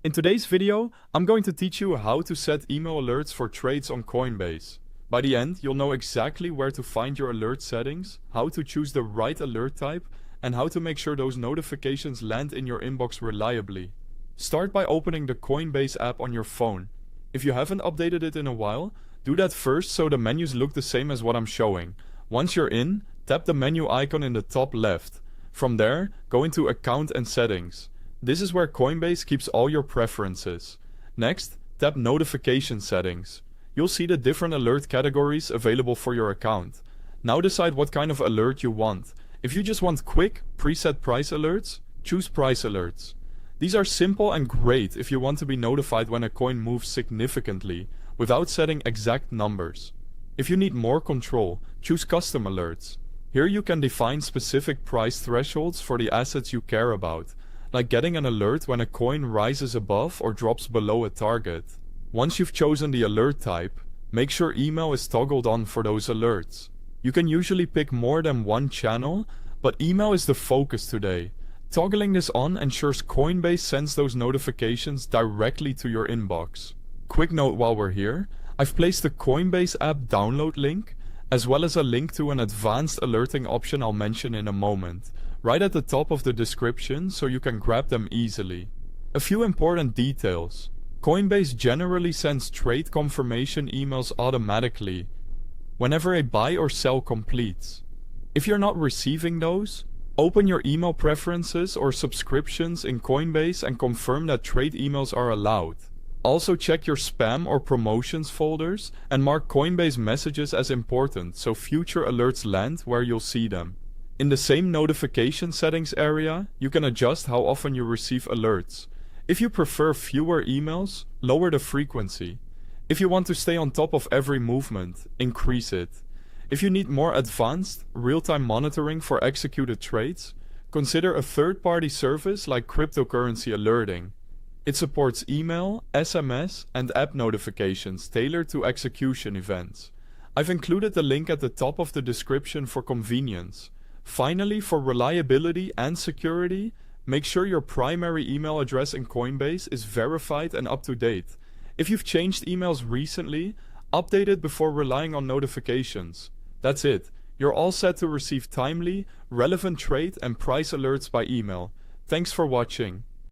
In today's video, I'm going to teach you how to set email alerts for trades on Coinbase. By the end, you'll know exactly where to find your alert settings, how to choose the right alert type, and how to make sure those notifications land in your inbox reliably. Start by opening the Coinbase app on your phone. If you haven't updated it in a while, do that first so the menus look the same as what I'm showing. Once you're in, tap the menu icon in the top left. From there, go into Account and Settings. This is where Coinbase keeps all your preferences. Next, tap Notification Settings. You'll see the different alert categories available for your account. Now decide what kind of alert you want. If you just want quick, preset price alerts, choose Price Alerts. These are simple and great if you want to be notified when a coin moves significantly, without setting exact numbers. If you need more control, choose Custom Alerts. Here you can define specific price thresholds for the assets you care about, like getting an alert when a coin rises above or drops below a target. Once you've chosen the alert type, make sure email is toggled on for those alerts. You can usually pick more than one channel, but email is the focus today. Toggling this on ensures Coinbase sends those notifications directly to your inbox. Quick note while we're here, I've placed the Coinbase app download link, as well as a link to an advanced alerting option I'll mention in a moment, right at the top of the description so you can grab them easily. A few important details. Coinbase generally sends trade confirmation emails automatically whenever a buy or sell completes. If you're not receiving those, open your email preferences or subscriptions in Coinbase and confirm that trade emails are allowed. Also check your spam or promotions folders and mark Coinbase messages as important so future alerts land where you'll see them. In the same notification settings area, you can adjust how often you receive alerts. If you prefer fewer emails, lower the frequency. If you want to stay on top of every movement, increase it. If you need more advanced, real-time monitoring for executed trades, consider a third-party service like cryptocurrency alerting. It supports email, SMS, and app notifications tailored to execution events. I've included the link at the top of the description for convenience. Finally, for reliability and security, make sure your primary email address in Coinbase is verified and up to date. If you've changed emails recently, update it before relying on notifications. That's it. You're all set to receive timely, relevant trade and price alerts by email. Thanks for watching.